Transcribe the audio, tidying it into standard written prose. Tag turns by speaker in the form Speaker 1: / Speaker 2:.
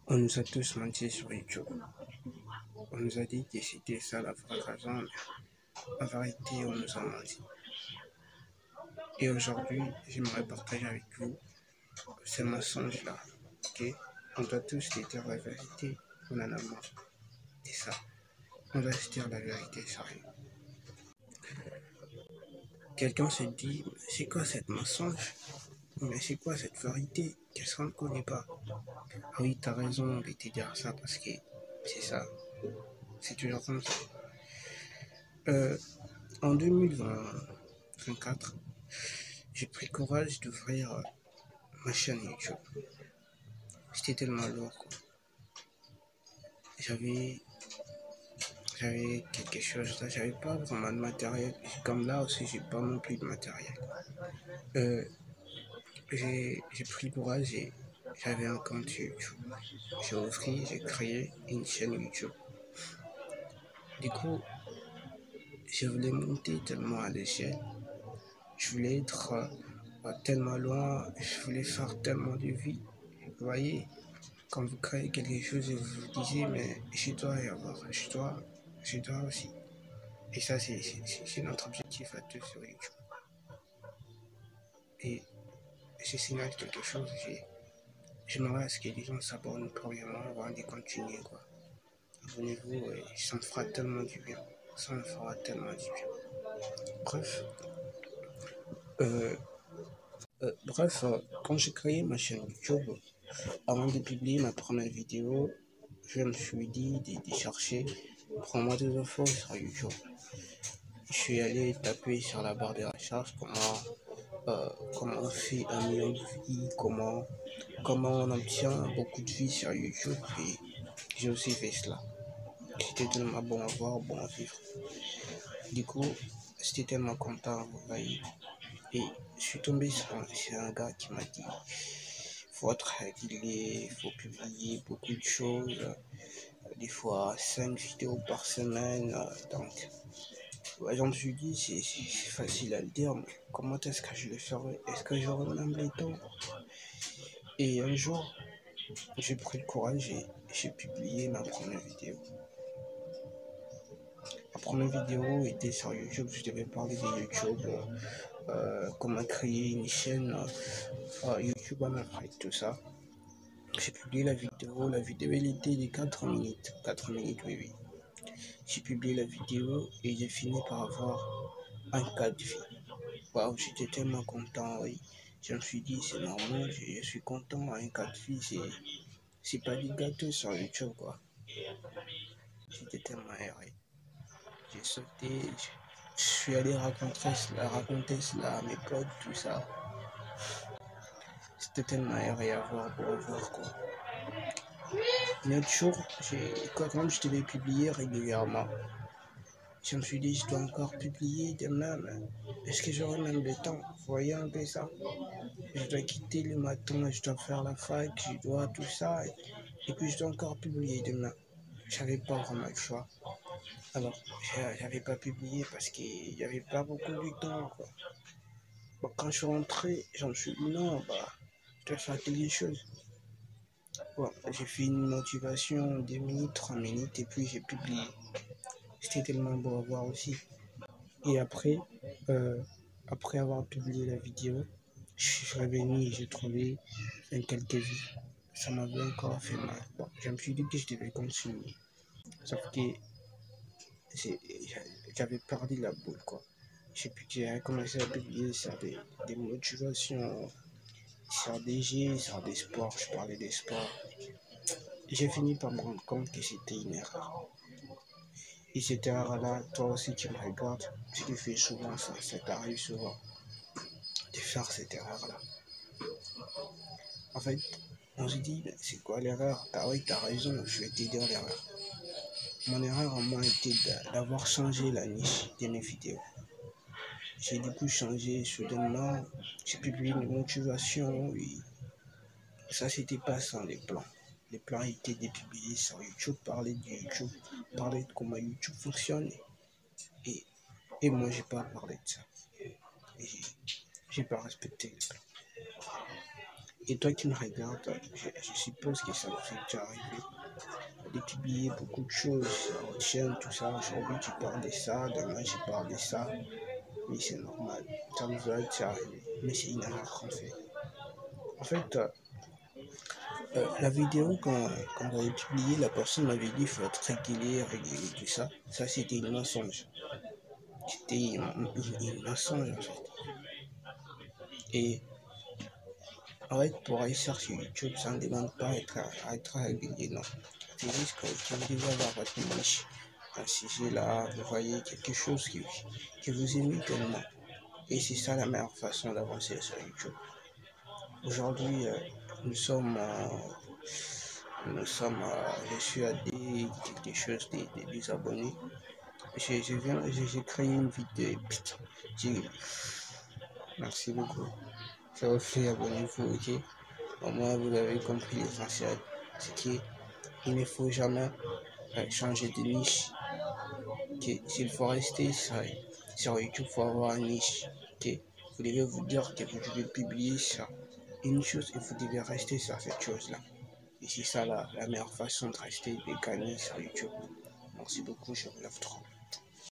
Speaker 1: On nous a tous menti sur YouTube. On nous a dit que c'était ça la vraie raison, mais en vérité, on nous a menti. Et aujourd'hui, j'aimerais partager avec vous ces mensonges-là. Ok? On doit tous dire la vérité, on en a marre. C'est ça. On doit se dire la vérité, sérieux. Quelqu'un se dit, c'est quoi cette mensonge? Mais c'est quoi cette vérité? Qu'est-ce qu'on ne connaît pas? Ah oui, t'as raison de te dire ça parce que c'est ça. C'est toujours comme ça. En 2024, j'ai pris le courage d'ouvrir ma chaîne YouTube. C'était tellement lourd, quoi. J'avais quelque chose là, j'avais pas vraiment de matériel. Comme là aussi, j'ai pas non plus de matériel. J'ai pris le courage et j'avais un compte YouTube. J'ai créé une chaîne YouTube. Du coup, je voulais monter tellement à l'échelle. Je voulais être tellement loin. Je voulais faire tellement de vie. Vous voyez, quand vous créez quelque chose et vous vous disiez, mais je dois y avoir, je dois aussi. Et ça, c'est notre objectif à tous sur YouTube. Et je signale quelque chose, j'aimerais à ce que les gens s'abonnent premièrement avant de continuer, quoi. Abonnez-vous et ça me fera tellement du bien. Ça me fera tellement du bien. Bref, quand j'ai créé ma chaîne YouTube, avant de publier ma première vidéo, je me suis dit de chercher vraiment des infos sur YouTube. Je suis allé taper sur la barre de recherche comment on fait 1 million de vues, comment on obtient beaucoup de vues sur YouTube et j'ai aussi fait cela. C'était tellement bon à voir, bon à vivre. Du coup, j'étais tellement content, vous voyez. Et je suis tombé sur un gars qui m'a dit faut être régulier, il faut publier beaucoup de choses, des fois 5 vidéos par semaine. Donc, ouais, je me suis dit, c'est facile à le dire, mais comment est-ce que je le ferai? Est-ce que j'aurai même le temps? Et un jour, j'ai pris le courage et j'ai publié ma première vidéo. La première vidéo était sur YouTube, je devais parler de YouTube, comment créer une chaîne YouTube en Afrique, tout ça. J'ai publié la vidéo elle était de 4 minutes, 4 minutes, oui, oui. J'ai publié la vidéo et j'ai fini par avoir un cas de vie. Waouh, j'étais tellement content, oui. Je me suis dit, c'est normal, je suis content, un cas de vie, c'est pas du gâteau sur YouTube, quoi. J'étais tellement aéré. J'ai sauté, je suis allé raconter cela à mes potes, tout ça. C'était tellement aéré à voir, beau à voir, quoi. Un autre jour, quand je devais publier régulièrement, je me suis dit, je dois encore publier demain, mais est-ce que j'aurai même le temps? Vous voyez un peu ça? Je dois quitter le matin, je dois faire la fac, je dois tout ça, et puis je dois encore publier demain. J'avais pas vraiment le choix. Alors, j'avais pas publié parce qu'il n'y avait pas beaucoup de temps, quoi. Bon, quand je suis rentré, je me suis dit non, je dois faire quelque chose. Bon, j'ai fait une motivation 2 minutes, 3 minutes, et puis j'ai publié. C'était tellement beau à voir aussi. Et après avoir publié la vidéo, je suis revenu et j'ai trouvé quelques vues. Ça m'avait encore fait mal. Bon, je me suis dit que je devais continuer. Sauf que j'avais perdu la boule, quoi. J'ai commencé à publier sur des motivations, sur des jeux, sur des sports. Je parlais des sports. J'ai fini par me rendre compte que c'était une erreur. Et cette erreur-là, toi aussi tu me regardes, tu le fais souvent, ça t'arrive souvent de faire cette erreur-là. En fait, on se dit, c'est quoi l'erreur? Oui, t'as raison, je vais te dire l'erreur. Mon erreur en moi était d'avoir changé la niche de mes vidéos. J'ai du coup changé soudainement, j'ai publié une motivation et ça c'était pas sans les plans. Les plans étaient de publier sur YouTube, parler de YouTube, parler de comment YouTube fonctionne. Et moi j'ai pas parlé de ça. Et j'ai pas respecté les plans. Et toi qui me regardes, je suppose que ça vous est déjà arrivé de publier beaucoup de choses sur votre chaîne, tout ça. Aujourd'hui, tu parles de ça, demain, tu parles de ça. Mais c'est normal, ça vous a déjà arrivé. Mais c'est une erreur qu'on fait. En fait, la vidéo, quand j'avais publié, la personne m'avait dit qu'il faut être régulier, tout ça. Ça, c'était un mensonge. C'était un mensonge, en fait. Et en fait, pour réussir sur YouTube, ça ne demande pas à être régulier, non. C'est juste que vous devez avoir votre niche. Un sujet là, vous voyez quelque chose que vous aimez tellement. Et c'est ça la meilleure façon d'avancer sur YouTube. Aujourd'hui, nous sommes, je suis à quelque chose des abonnés. J'ai créé une vidéo. Merci beaucoup. Ça vous fait abonnez-vous, ok? Au moins, vous avez compris l'essentiel. C'est qu'il ne faut jamais changer de niche. S'il faut rester sur YouTube, il faut avoir une niche. Okay? Vous devez vous dire que vous devez publier sur une chose et vous devez rester sur cette chose-là. Et c'est ça la meilleure façon de rester et de gagner sur YouTube. Merci beaucoup, je vous lève trop.